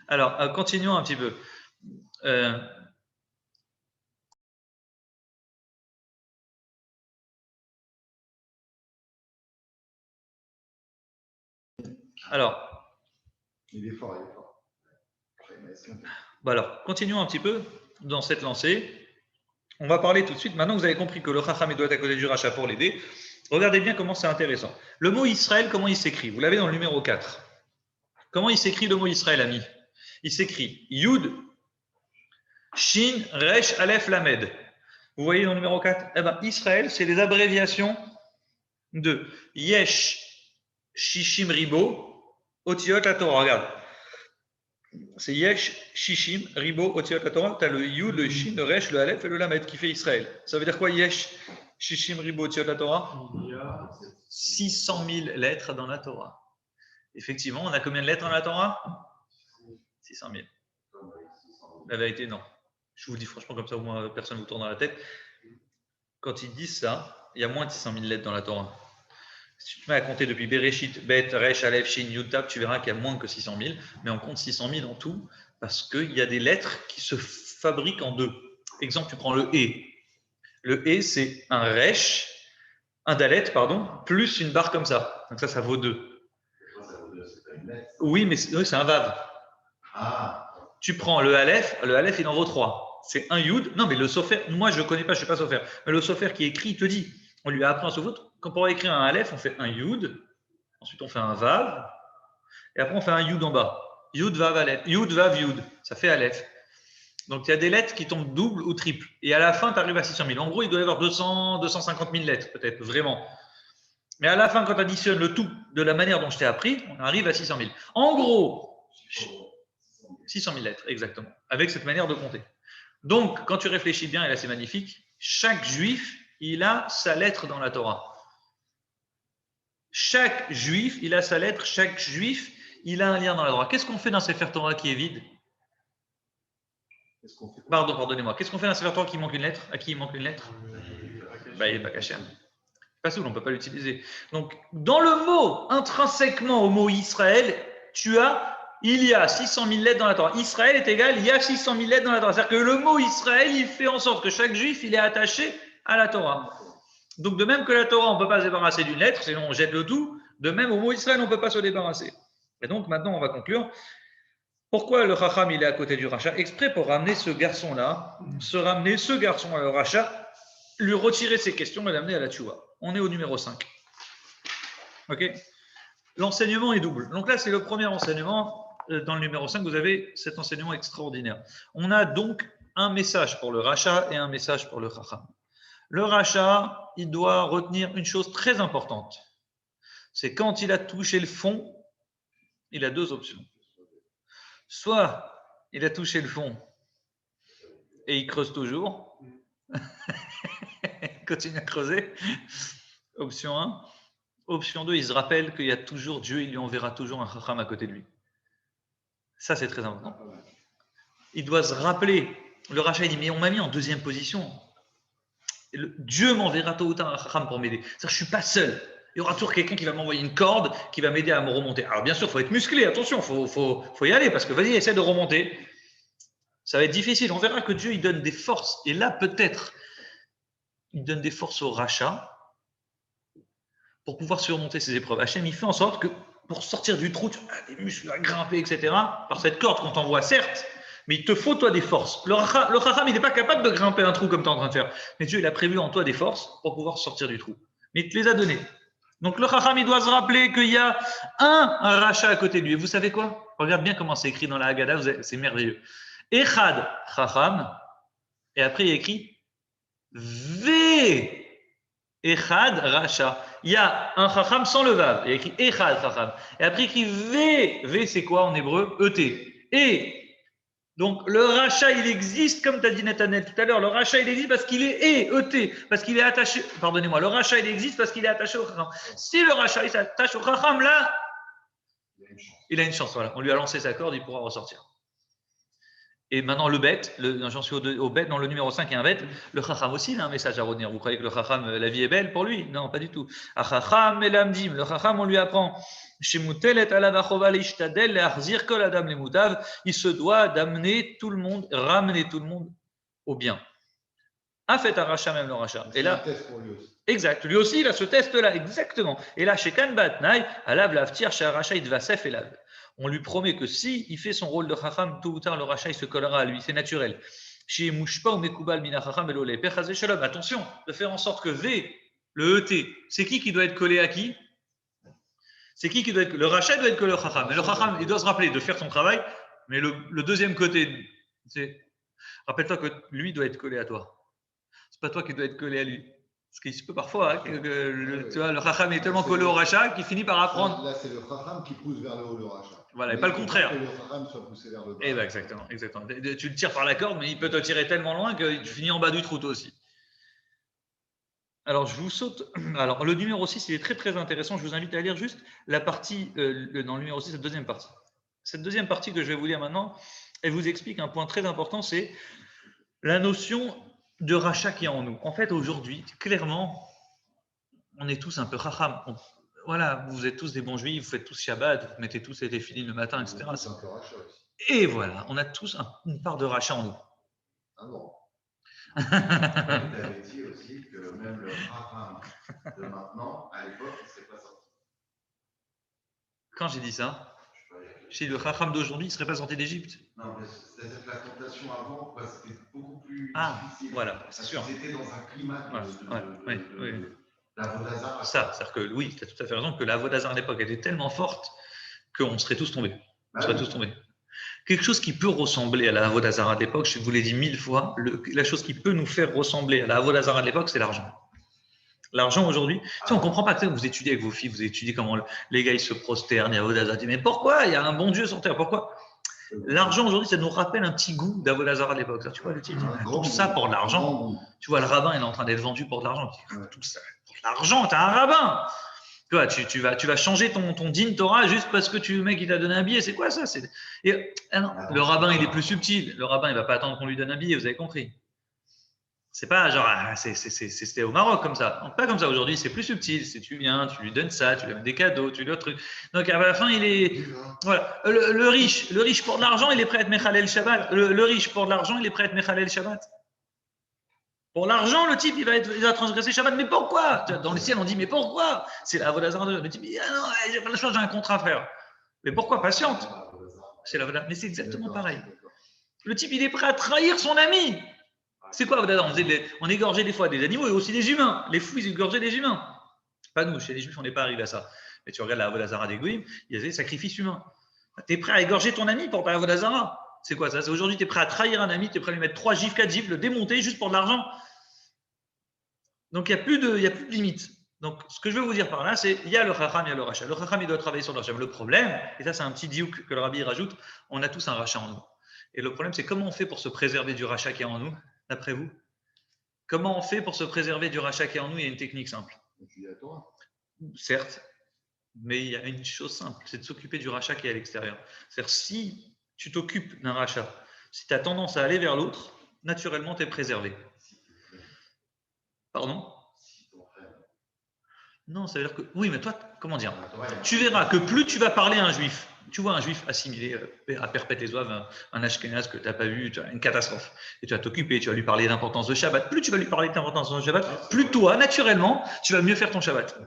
Alors, continuons un petit peu. Alors. Il est fort. Bon alors, continuons un petit peu dans cette lancée. On va parler tout de suite. Maintenant que vous avez compris que le Chacham doit être à côté du rachat pour l'aider, regardez bien comment c'est intéressant. Le mot Israël, comment il s'écrit? Vous l'avez dans le numéro 4. Comment il s'écrit le mot Israël, ami? Il s'écrit Yud, Shin, Resh, Aleph, Lamed. Vous voyez dans le numéro 4? Eh bien, Israël, c'est les abréviations de Yesh, Shishim, Ribo, Otiot, la Torah. Regarde. C'est Yesh, Shishim, Ribo, Otiot, la Torah. Tu as le Yud, le Shin, le Resh, le Aleph et le Lamed qui fait Israël. Ça veut dire quoi, Yesh, Shishim, Ribo, Otiot, la Torah? Il y a 600 000 lettres dans la Torah. Effectivement, on a combien de lettres dans la Torah? 600 000. La vérité, non. Je vous le dis franchement, comme ça, au moins, personne ne vous tourne dans la tête. Quand ils disent ça, il y a moins de 600 000 lettres dans la Torah. Si tu te mets à compter depuis Bereshit, Bet, Resh, Aleph, Shin, Yud, Tab, tu verras qu'il y a moins que 600 000, mais on compte 600 000 en tout parce qu'il y a des lettres qui se fabriquent en deux. Exemple, tu prends le E. Le E, c'est un Resh, un Dalet, pardon, plus une barre comme ça. Donc ça vaut 2. Oui, mais c'est un Vav. Ah. Tu prends le Aleph, il en vaut 3. C'est un Yud. Non, mais le Sofer, moi je ne connais pas, je ne suis pas Sofer. Mais le Sofer qui écrit, il te dit, on lui a appris un Sofer. Quand pour écrire un Aleph, on fait un Yud, ensuite on fait un Vav, et après on fait un Yud en bas. Yud, Vav, Aleph. Yud, Vav, Yud. Ça fait Aleph. Donc il y a des lettres qui tombent double ou triple. Et à la fin, tu arrives à 600 000. En gros, il doit y avoir 200, 250 000 lettres, peut-être, vraiment. Mais à la fin, quand tu additionnes le tout de la manière dont je t'ai appris, on arrive à 600 000. En gros, 600 000 lettres, exactement, avec cette manière de compter. Donc, quand tu réfléchis bien, et là c'est magnifique, chaque juif, il a sa lettre dans la Torah. Chaque juif, il a sa lettre, chaque juif, il a un lien dans la Torah. Qu'est-ce qu'on fait dans Sefer Torah qui est vide? Pardonnez-moi. Qu'est-ce qu'on fait dans Sefer Torah qui manque une lettre? À qui il manque une lettre? Il n'est pas caché. Pas soul, on ne peut pas l'utiliser. Donc, dans le mot, intrinsèquement au mot Israël, il y a 600 000 lettres dans la Torah. Israël est égal, il y a 600 000 lettres dans la Torah. C'est-à-dire que le mot Israël, il fait en sorte que chaque juif, il est attaché à la Torah. Donc, de même que la Torah, on ne peut pas se débarrasser d'une lettre, sinon on jette le tout. De même, au mot Israël, on ne peut pas se débarrasser. Et donc, maintenant, on va conclure. Pourquoi le Chacham, il est à côté du Racha? Exprès pour ramener ce garçon-là, à le Racha, lui retirer ses questions et l'amener à la Tchouva. On est au numéro 5. Ok? L'enseignement est double. Donc là, c'est le premier enseignement. Dans le numéro 5, vous avez cet enseignement extraordinaire. On a donc un message pour le Racha et un message pour le Chacham. Le Racha, il doit retenir une chose très importante. C'est quand il a touché le fond, il a deux options. Soit il a touché le fond et il creuse toujours, il continue à creuser. Option 1. Option 2, il se rappelle qu'il y a toujours Dieu, il lui enverra toujours un Chacham à côté de lui. Ça, c'est très important. Il doit se rappeler. Le Racha, il dit, mais on m'a mis en deuxième position. Dieu m'enverra tôt ou tard un Chacham pour m'aider. C'est-à-dire, je ne suis pas seul. Il y aura toujours quelqu'un qui va m'envoyer une corde, qui va m'aider à me remonter. Alors, bien sûr, il faut être musclé, attention, il faut y aller, parce que vas-y, essaie de remonter. Ça va être difficile. On verra que Dieu, il donne des forces. Et là, peut-être, il donne des forces au Racha pour pouvoir surmonter ces épreuves. Hachem, il fait en sorte que pour sortir du trou, tu as des muscles à grimper, etc. Par cette corde qu'on t'envoie, certes, mais il te faut, toi, des forces. Le Chacham, il n'est pas capable de grimper un trou comme tu es en train de faire. Mais Dieu, il a prévu en toi des forces pour pouvoir sortir du trou. Mais il te les a données. Donc, le Chacham, il doit se rappeler qu'il y a un Racha à côté de lui. Et vous savez quoi? Regarde bien comment c'est écrit dans la Haggadah, c'est merveilleux. Echad Chacham, et après, il y a écrit Ve Echad Racha. Il y a un Chacham sans le Vav. Il y a écrit Echad Chacham. Et après, il y a écrit V. V, c'est quoi en hébreu? E-T. Et donc, le Racha, il existe, comme tu as dit Nathanaël tout à l'heure. Le Racha, il existe parce qu'il est E-T. Parce qu'il est attaché. Pardonnez-moi. Le Racha, il existe parce qu'il est attaché au Chacham. Si le Racha, il s'attache au Chacham, là, il a une chance. Voilà. On lui a lancé sa corde, il pourra ressortir. Et maintenant, le bête, j'en suis au bête, dans le numéro 5, il y a un bête. Le Chacham aussi, il a un message à retenir. Vous croyez que le Chacham, la vie est belle pour lui? Non, pas du tout. Chacham et l'amdim. Le Chacham, on lui apprend. Il se doit d'amener tout le monde, ramener tout le monde au bien. A fait un rachat, même le rachat. Et là, exact. Lui aussi, il a ce test-là, exactement. Et là, chez Kanbat Naï, Alav Lavtir, chez Racha, il va s'ef et lave. On lui promet que si il fait son rôle de Chacham, tôt ou tard, le Racha, il se collera à lui. C'est naturel. Chez Mouchpa ou Mekubal Mina Chacham Elole. Pechazé Shalom. Attention, de faire en sorte que V, le ET, c'est qui doit être collé à qui? C'est qui doit être. Le Racha doit être collé au Chacham. Mais le Chacham, il doit se rappeler de faire son travail. Mais le deuxième côté, c'est Rappelle-toi que lui doit être collé à toi. C'est pas toi qui dois être collé à lui. Parce qu'il se peut parfois, tu vois, le Chacham est tellement collé au rachat qu'il finit par apprendre. Là, c'est le Chacham qui pousse vers le haut le rachat. Voilà, et pas le contraire. Que le Chacham soit poussé vers le bas. Eh ben exactement. Tu le tires par la corde, mais il peut te tirer tellement loin que tu finis en bas du trou toi aussi. Alors, je vous saute. Alors, le numéro 6, il est très très intéressant. Je vous invite à lire juste la partie, dans le numéro 6, cette deuxième partie. Cette deuxième partie que je vais vous lire maintenant, elle vous explique un point très important, c'est la notion de rachat qui est en nous. En fait, aujourd'hui, clairement, on est tous un peu chacham. Voilà, vous êtes tous des bons juifs, vous faites tous Shabbat, vous mettez tous les téfilines le matin, etc. Et voilà, on a tous une part de rachat en nous. Ah bon. Tu avais dit aussi que même le chacham de maintenant, à l'époque, il ne serait pas sorti. Quand j'ai dit ça, chez le chacham d'aujourd'hui, il ne serait pas sorti d'Égypte. Non, mais c'est-à-dire que la tentation avant, c'était beaucoup plus difficile. Voilà, c'est sûr. Ils étaient dans un climat de l'Avodazara. Ça, c'est-à-dire que oui, tu as tout à fait raison, que l'Avodazara à l'époque était tellement forte qu'on serait tous tombés. Quelque chose qui peut ressembler à la Avodazara de l'époque, je vous l'ai dit 1000 fois, la chose qui peut nous faire ressembler à la Avodazara de l'époque, c'est l'argent. L'argent aujourd'hui, on ne comprend pas que vous étudiez avec vos filles, vous étudiez comment les gars ils se prosternent, et Avodazara dit mais pourquoi il y a un bon Dieu sur terre, pourquoi? L'argent aujourd'hui, ça nous rappelle un petit goût d'Avodazara de l'époque. Tu vois, le type dit tout ça pour de l'argent. Tu vois, le rabbin il est en train d'être vendu pour de l'argent. Tout ça pour de l'argent, t'es un rabbin. Tu vois, tu vas changer ton din Torah juste parce que le mec il t'a donné un billet. C'est quoi ça? Non, le rabbin il est plus subtil. Le rabbin il va pas attendre qu'on lui donne un billet. Vous avez compris? C'est pas genre c'était au Maroc comme ça. Non, pas comme ça aujourd'hui. C'est plus subtil. C'est tu viens, tu lui donnes ça, tu lui donnes des cadeaux, tu lui donnes truc. Donc à la fin il est voilà. Le riche pour de l'argent il est prêt à être Mechalel Shabbat. Le riche pour de l'argent il est prêt à être Mechalel Shabbat. Pour l'argent, le type, il va transgresser Shabbat. Mais pourquoi? Dans le ciel, on dit, mais pourquoi? C'est la Avodazara. Le type, dit, ah non, j'ai pas le choix, j'ai un contrat à faire. Mais pourquoi? Patiente. C'est la Mais c'est exactement pareil. Le type, il est prêt à trahir son ami. C'est quoi Avodazara? On égorgeait des fois des animaux et aussi des humains. Les fous, ils égorgeaient des humains. Pas nous, chez les juifs, on n'est pas arrivé à ça. Mais tu regardes la Avodazara des Goïm, il y a des sacrifices humains. Tu es prêt à égorger ton ami pour ta Avodazara? C'est quoi ça? C'est aujourd'hui, tu es prêt à trahir un ami, tu es prêt à lui mettre 3 gifs, 4 gifs, le démonter juste pour de l'argent. Donc, il n'y a plus de limite. Donc, ce que je veux vous dire par là, c'est il y a le chacham, il y a le rachat. Le chacham, il doit travailler sur le rachat. Le problème, et ça, c'est un petit diouk que le rabbi rajoute, on a tous un rachat en nous. Et le problème, c'est comment on fait pour se préserver du rachat qui est en nous, d'après vous? Comment on fait pour se préserver du rachat qui est en nous? Il y a une technique simple. Certes, mais il y a une chose simple, c'est de s'occuper du rachat qui est à l'extérieur. C'est-à-dire, si tu t'occupes d'un rachat, si tu as tendance à aller vers l'autre, naturellement, tu es préservé. Pardon? Non, ça veut dire que… Oui, mais toi, comment dire? Tu verras que plus tu vas parler à un juif, tu vois un juif assimilé à perpète les oeuvres, un ashkénaze que tu n'as pas vu, tu as une catastrophe, et tu vas t'occuper, tu vas lui parler d'importance de Shabbat, plus tu vas lui parler d'importance de Shabbat, plus toi, naturellement, tu vas mieux faire ton Shabbat.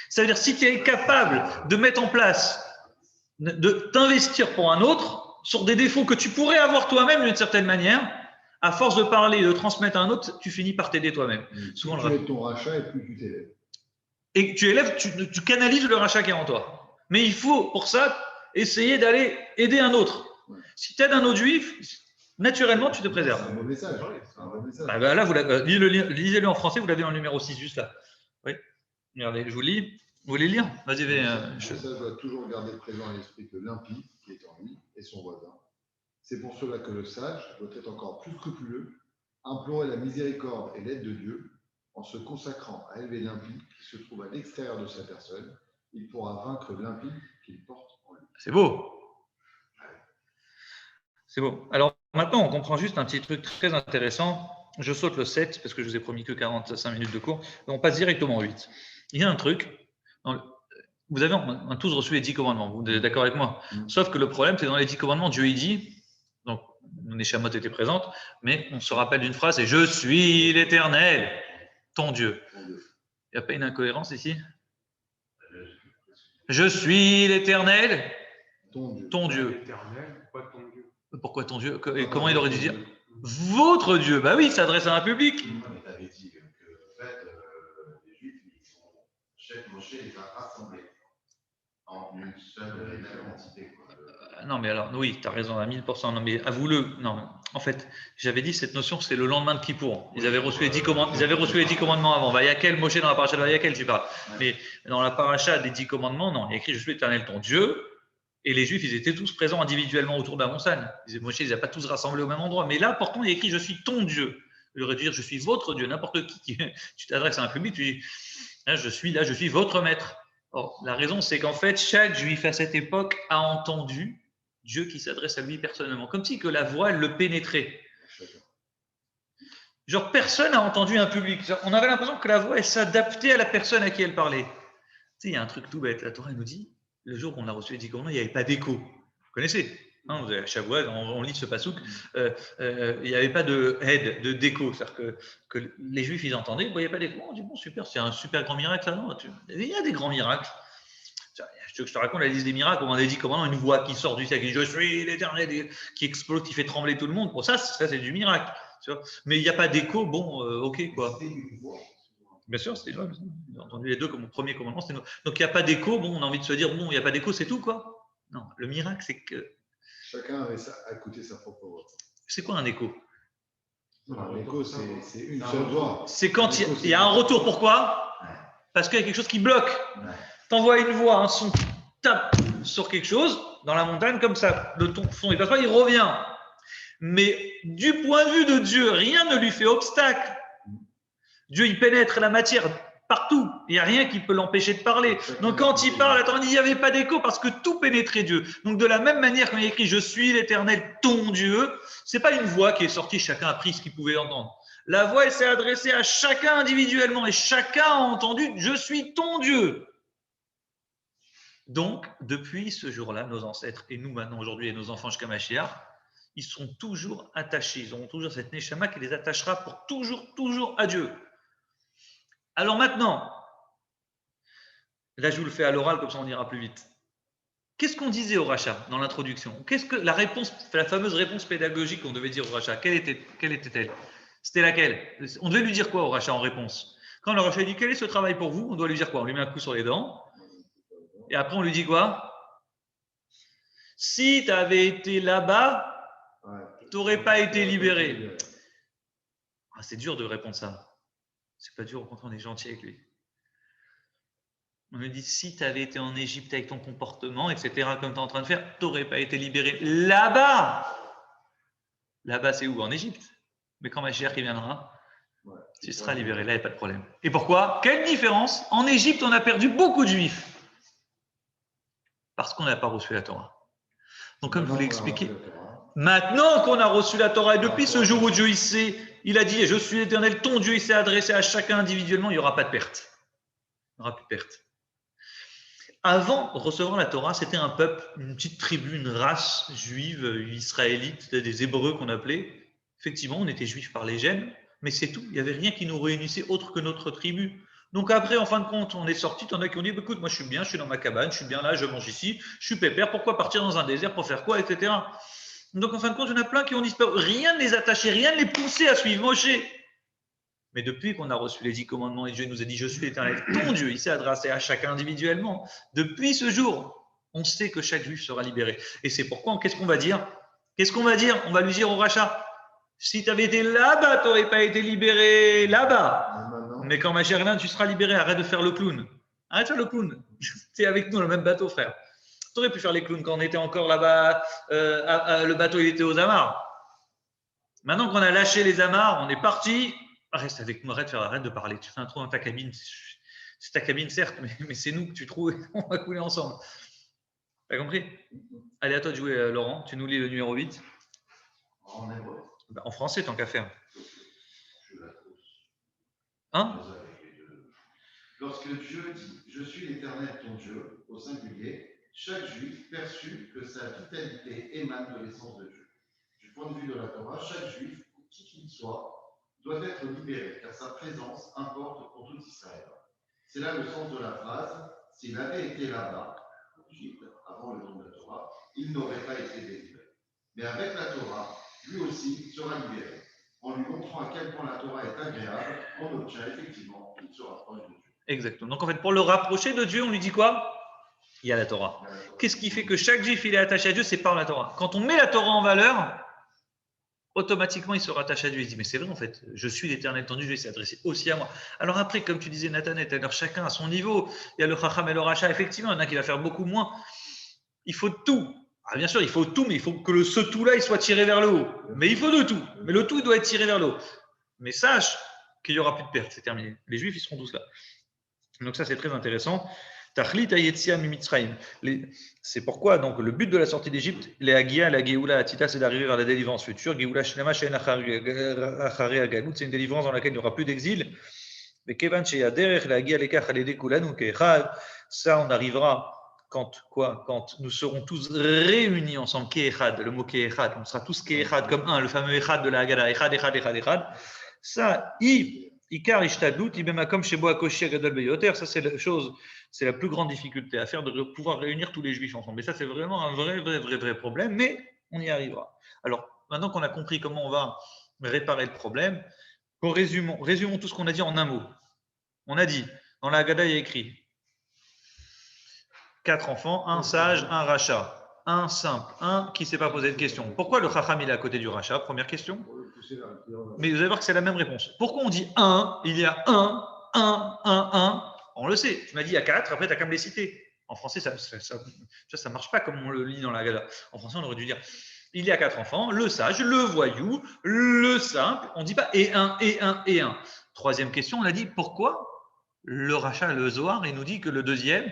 Ça veut dire si tu es capable de mettre en place, de t'investir pour un autre, sur des défauts que tu pourrais avoir toi-même d'une certaine manière, à force de parler et de transmettre à un autre, tu finis par t'aider toi-même. Souvent, tu aides ton rachat et plus tu t'élèves. Et tu élèves, tu canalises le rachat qui est en toi. Mais il faut, pour ça, essayer d'aller aider un autre. Ouais. Si tu aides un autre juif, naturellement, tu te préserves. C'est un bon message. Là, lisez-le en français, vous l'avez dans le numéro 6, juste là. Oui. Regardez, je vous lis. Vous voulez lire? Vas-y, le message doit toujours garder présent à l'esprit que l'impie, qui est en lui, est son voisin. C'est pour cela que le sage doit être encore plus scrupuleux, implorer la miséricorde et l'aide de Dieu, en se consacrant à élever l'impie qui se trouve à l'extérieur de sa personne. Il pourra vaincre l'impie qu'il porte en lui. C'est beau. C'est beau. Alors maintenant, on comprend juste un petit truc très intéressant. Je saute le 7 parce que je vous ai promis que 45 minutes de cours. On passe directement au 8. Il y a un truc. Vous avez tous reçu les 10 commandements. Vous êtes d'accord avec moi? Sauf que le problème, c'est dans les 10 commandements, Dieu il dit… Donc, Neshamot était présente, mais on se rappelle d'une phrase, c'est « Je suis l'Éternel, ton Dieu ». Il n'y a pas une incohérence ici? Je suis l'Éternel, ton Dieu. Pourquoi ton Dieu? Et comment il aurait dû dire votre Dieu? Bah oui, il s'adresse à un public. Mais tu avais dit que en fait, les Juifs, Moshe les a rassemblés en une seule et même entité. Non, mais alors, oui, tu as raison à 1000%. Non, mais avoue-le. Non, en fait, j'avais dit cette notion, c'est le lendemain de Kippour. Ils avaient reçu les 10 commandements. Ils avaient reçu les 10 commandements avant. Vayakel, Moshe dans la paracha de Vayakel, je sais pas. Mais dans la paracha des 10 commandements, non, il y a écrit je suis l'Éternel ton Dieu. Et les Juifs, ils étaient tous présents individuellement autour de la montagne. Moshe, ils n'avaient pas tous rassemblés au même endroit. Mais là, pourtant, il y a écrit je suis ton Dieu. Il aurait dû dire je suis votre Dieu. N'importe qui, tu t'adresses à un public, tu dis je suis votre maître. Or, la raison, c'est qu'en fait, chaque Juif à cette époque a entendu Dieu qui s'adresse à lui personnellement, comme si que la voix le pénétrait. Genre, personne n'a entendu un public. On avait l'impression que la voix, elle s'adaptait à la personne à qui elle parlait. Tu sais, il y a un truc tout bête. La Torah nous dit, le jour où on a reçu les 10 commandements, il n'y avait pas d'écho. Vous connaissez hein, à Shavuot, on lit ce pasouk, il n'y avait pas de aide, d'écho. C'est-à-dire que les Juifs, ils entendaient, il n'y avait pas d'écho. On dit, bon, super, c'est un super grand miracle. Là, non, il y a des grands miracles. Je te raconte la liste des miracles, on a dit comment une voix qui sort du ciel, qui dit je suis l'Éternel, qui explose, qui fait trembler tout le monde. Bon, ça c'est du miracle. Tu vois. Mais il n'y a pas d'écho, bon, ok quoi. Bien sûr, c'était nous. J'ai entendu les deux comme mon premier commandement, c'était nous. Donc il n'y a pas d'écho, bon, on a envie de se dire, bon, il n'y a pas d'écho, c'est tout quoi. Non, le miracle, c'est que. Chacun avait à écouter sa propre voix. C'est quoi un écho? Un écho, c'est une seule voix. C'est quand il y a un retour. Pourquoi? Parce qu'il y a quelque chose qui bloque. T'envoies une voix, un son qui tape sur quelque chose dans la montagne comme ça, le son il passe pas, il revient. Mais du point de vue de Dieu, rien ne lui fait obstacle. Dieu, il pénètre la matière partout. Il n'y a rien qui peut l'empêcher de parler. Donc quand il parle, attends, il n'y avait pas d'écho parce que tout pénétrait Dieu. Donc de la même manière, quand il écrit « Je suis l'Éternel, ton Dieu », c'est pas une voix qui est sortie, chacun a pris ce qu'il pouvait entendre. La voix, elle s'est adressée à chacun individuellement et chacun a entendu « Je suis ton Dieu ». Donc, depuis ce jour-là, nos ancêtres, et nous maintenant aujourd'hui, et nos enfants jusqu'à Mashiach, ils seront toujours attachés, ils auront toujours cette Neshama qui les attachera pour toujours à Dieu. Alors maintenant, là je vous le fais à l'oral, comme ça on ira plus vite. Qu'est-ce qu'on disait au rachat dans l'introduction? Qu'est-ce que la réponse, la fameuse réponse pédagogique qu'on devait dire au rachat, quelle était-elle? C'était laquelle? On devait lui dire quoi au rachat en réponse? Quand le rachat dit quel est ce travail pour vous, on doit lui dire quoi? On lui met un coup sur les dents. Et après, on lui dit quoi? Si tu avais été là-bas, tu n'aurais pas été libéré. Ah, c'est dur de répondre ça. C'est pas dur, au contraire, on est gentil avec lui. On lui dit, si tu avais été en Égypte avec ton comportement, etc., comme tu es en train de faire, tu n'aurais pas été libéré là-bas. Là-bas, c'est où? En Égypte. Mais quand Mashiach qui viendra, tu seras libéré. Là, il n'y a pas de problème. Et pourquoi? Quelle différence? En Égypte, on a perdu beaucoup de Juifs. Parce qu'on n'a pas reçu la Torah. Donc, comme je vous l'ai expliqué, maintenant qu'on a reçu la Torah, et depuis ce jour où Dieu il a dit, je suis l'Éternel, ton Dieu, il s'est adressé à chacun individuellement, il n'y aura pas de perte. Il n'y aura plus de perte. Avant de recevoir la Torah, c'était un peuple, une petite tribu, une race juive, israélite, des Hébreux qu'on appelait. Effectivement, on était juifs par les gènes, mais c'est tout. Il n'y avait rien qui nous réunissait autre que notre tribu. Donc après, en fin de compte, on est sortis, t'en as qui ont dit, écoute, moi je suis bien, je suis dans ma cabane, je suis bien là, je mange ici, je suis pépère, pourquoi partir dans un désert pour faire quoi, etc. Donc en fin de compte, il y en a plein qui ont disparu. Rien ne les attachait, rien ne les poussait à suivre Moshe. Mais depuis qu'on a reçu les 10 commandements et Dieu nous a dit, je suis l'Éternel, ton Dieu, il s'est adressé à chacun individuellement. Depuis ce jour, on sait que chaque juif sera libéré. Et c'est pourquoi, qu'est-ce qu'on va dire? On va lui dire au rachat, si tu avais été là-bas, tu n'aurais pas été libéré là-bas. Mais quand Mashiach revient, tu seras libéré. Arrête de faire le clown. Arrête de faire le clown. Tu es avec nous dans le même bateau, frère. Tu aurais pu faire les clowns quand on était encore là-bas. Le bateau, il était aux amarres. Maintenant qu'on a lâché les amarres, on est parti. Reste avec nous, arrête de parler. Tu fais un trou dans ta cabine. C'est ta cabine, certes, mais c'est nous que tu trouves. On va couler ensemble. T'as compris? Allez, à toi de jouer, Laurent. Tu nous lis le numéro 8. En hébreu. En français, tant qu'à faire. Hein? Lorsque Dieu dit « Je suis l'Éternel ton Dieu » au singulier, chaque juif perçut que sa vitalité émane de l'essence de Dieu. Du point de vue de la Torah, chaque juif, qui qu'il soit, doit être libéré, car sa présence importe pour tout Israël. C'est là le sens de la phrase « S'il avait été là-bas », en Égypte, avant le don de la Torah, il n'aurait pas été délivré. Mais avec la Torah, lui aussi sera libéré. En lui montrant à quel point la Torah est agréable, on obtient effectivement qu'il se rapproche de Dieu. Exactement. Donc en fait, pour le rapprocher de Dieu, on lui dit quoi? Il y a la Torah. Qu'est-ce qui fait que chaque juif il est attaché à Dieu? C'est par la Torah. Quand on met la Torah en valeur, automatiquement il se rattache à Dieu. Il se dit mais c'est vrai en fait, je suis l'Éternel ton Dieu, Dieu s'est adressé aussi à moi. Alors après, comme tu disais Nathanet, alors chacun à son niveau, il y a le Chacham et le Racha, effectivement, il y en a qui va faire beaucoup moins. Il faut tout. Ah, bien sûr, il faut tout, mais il faut que ce tout-là il soit tiré vers le haut. Mais il faut de tout. Mais le tout il doit être tiré vers le haut. Mais sache qu'il n'y aura plus de perte, c'est terminé. Les juifs ils seront tous là. Donc ça c'est très intéressant. C'est pourquoi donc le but de la sortie d'Égypte, les Hagia, la Géoula, la Tita, c'est d'arriver vers la délivrance future. Géoula Shlema She'en Acharei Hagalut, c'est une délivrance dans laquelle il n'y aura plus d'exil. Mais Kevan Sheyaderech, la Hagia Lekach Alede Kulanu Keechad, ça on arrivera quand quoi? Quand nous serons tous réunis ensemble, Keechad, le mot Keechad, on sera tous Keechad comme un, le fameux Echad de la Haggadah, Echad, Echad, Echad, Echad. Ça, Ikar Ishtadlut, Ibemakom Shebo Akoshi Agadol Beyoter, ça c'est la chose. C'est la plus grande difficulté à faire de pouvoir réunir tous les juifs ensemble. Mais ça, c'est vraiment un vrai problème, mais on y arrivera. Alors, maintenant qu'on a compris comment on va réparer le problème, résumons tout ce qu'on a dit en un mot. On a dit, dans la Haggadah, il y a écrit 4 enfants, un sage, un rachat, un simple, un qui ne s'est pas posé de question. Pourquoi le Chacham il est à côté du rachat? Première question. Mais vous allez voir que c'est la même réponse. Pourquoi on dit un? Il y a un. On le sait. Tu m'as dit il y a 4, après tu as qu'à me les citer. En français, ça ne marche pas comme on le lit dans la Haggadah. En français, on aurait dû dire il y a 4 enfants, le sage, le voyou, le simple. On ne dit pas et un. Troisième question, on a dit pourquoi le rachat, le Zohar, il nous dit que le deuxième,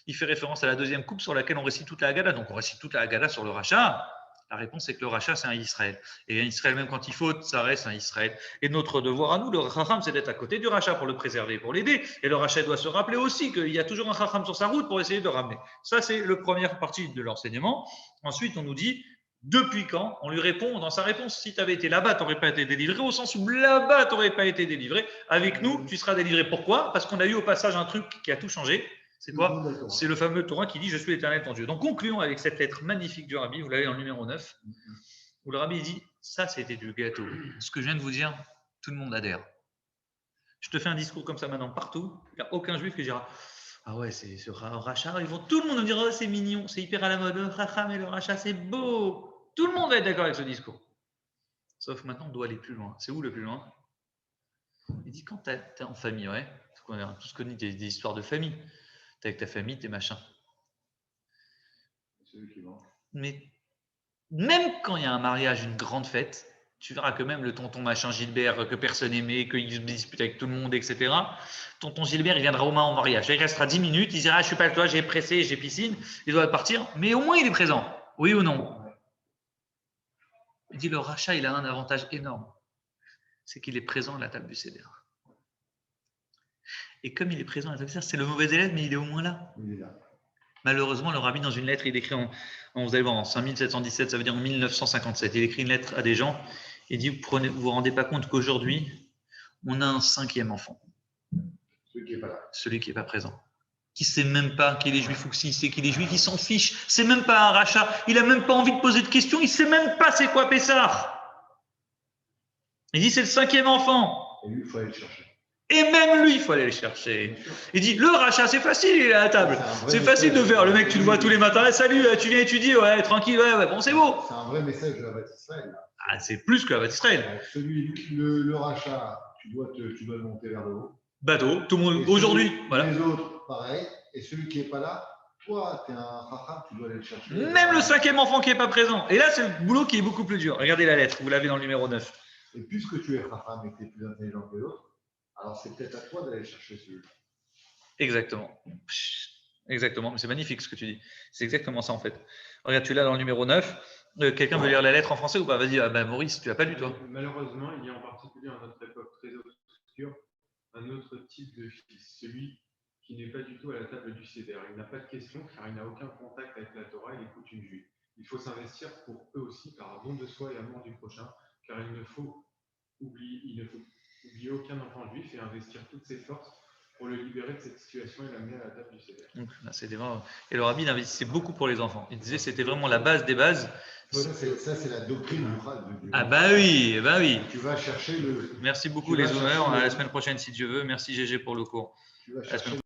il fait référence à la deuxième coupe sur laquelle on récite toute la Haggadah. Donc on récite toute la Haggadah sur le rachat. La réponse est que le rachat, c'est un Israël. Et un Israël, même quand il faute, ça reste un Israël. Et notre devoir à nous, le Chacham, c'est d'être à côté du rachat pour le préserver, pour l'aider. Et le rachat doit se rappeler aussi qu'il y a toujours un Chacham sur sa route pour essayer de le ramener. Ça, c'est la première partie de l'enseignement. Ensuite, on nous dit, depuis quand? On lui répond dans sa réponse, si tu avais été là-bas, tu n'aurais pas été délivré, au sens où là-bas, tu n'aurais pas été délivré. Avec nous, tu seras délivré. Pourquoi? Parce qu'on a eu au passage un truc qui a tout changé. C'est quoi? C'est le fameux Torah qui dit « Je suis l'Éternel ton Dieu ». Donc, concluons avec cette lettre magnifique du Rabbi, vous l'avez dans le numéro 9, où le Rabbi dit « Ça, c'était du gâteau. Ce que je viens de vous dire, tout le monde adhère. Je te fais un discours comme ça maintenant partout, il n'y a aucun juif qui dira « Ah ouais, c'est ce rachat. » Ils vont tout le monde nous dire « Oh, c'est mignon, c'est hyper à la mode, le rachat, mais le rachat, c'est beau. » Tout le monde va être d'accord avec ce discours. Sauf maintenant, on doit aller plus loin. C'est où le plus loin? Il dit « Quand tu es en famille, ouais, tout ce qu'on dit des histoires de famille. » Avec ta famille, tes machins. Mais même quand il y a un mariage, une grande fête, tu verras que même le tonton machin Gilbert, que personne aimait, qu'il se dispute avec tout le monde, etc. Tonton Gilbert, il viendra au mariage. Il restera 10 minutes, il dira, je suis pas avec toi, j'ai pressé, j'ai piscine, il doit partir, mais au moins il est présent. Oui ou non? Il dit, le rachat, il a un avantage énorme. C'est qu'il est présent à la table du Seder. Et comme il est présent à la table du Seder, c'est le mauvais élève, mais il est au moins là. Il est là. Malheureusement, le Rabbi, dans une lettre, il écrit vous allez voir, en 5717, ça veut dire en 1957, il écrit une lettre à des gens, il dit, vous vous rendez pas compte qu'aujourd'hui, on a un 5e enfant. Celui qui n'est pas là. Celui qui n'est pas présent. Qui ne sait même pas qu'il est juif ou que s'il sait qu'il est juif, il s'en fiche. C'est même pas un rachat. Il n'a même pas envie de poser de questions. Il ne sait même pas c'est quoi Pessah. Il dit, c'est le 5e enfant. Et lui, il faut aller le chercher. Et même lui, il faut aller le chercher. Il dit, le rachat, c'est facile, il est à la table. C'est facile de faire. Le mec, tu le vois tous les matins. Salut, tu viens étudier, ouais, tranquille, ouais, bon, c'est beau. C'est un vrai message de la Bâtisse Israël. Ah, c'est plus que la Bâtisse Israël. Le rachat, tu dois le monter vers le haut. Bateau, tout le monde, aujourd'hui, voilà. Les autres, pareil. Et celui qui n'est pas là, toi, tu es un rachat, tu dois aller le chercher. Même le 5e enfant qui n'est pas présent. Et là, c'est le boulot qui est beaucoup plus dur. Regardez la lettre, vous l'avez dans le numéro 9. Et puisque tu es rachat, mais que tu es plus intelligent que l'autre, alors c'est peut-être à toi d'aller chercher celui-là. Exactement. Exactement. Mais c'est magnifique ce que tu dis. C'est exactement ça en fait. Regarde, tu l'as dans le numéro 9. Quelqu'un veut lire la lettre en français ou pas? Vas-y, Maurice, tu l'as pas lu toi? Malheureusement, il y a en particulier à notre époque très obscure un autre type de fils, celui qui n'est pas du tout à la table du Seder. Il n'a pas de questions car il n'a aucun contact avec la Torah et il écoute une juive. Il faut s'investir pour eux aussi par don de soi et amour du prochain, car il ne faut oublier aucun enfant juif et investir toutes ses forces pour le libérer de cette situation et l'amener à la table du Seder. Donc, là, et le Rabbi investissait beaucoup pour les enfants. Il disait que c'était vraiment la base des bases. Ça, c'est la doctrine du Ah bah oui, bah oui. Tu vas chercher le... Merci beaucoup les honneurs. À la semaine prochaine si Dieu veut. Merci GG pour le cours. Tu vas chercher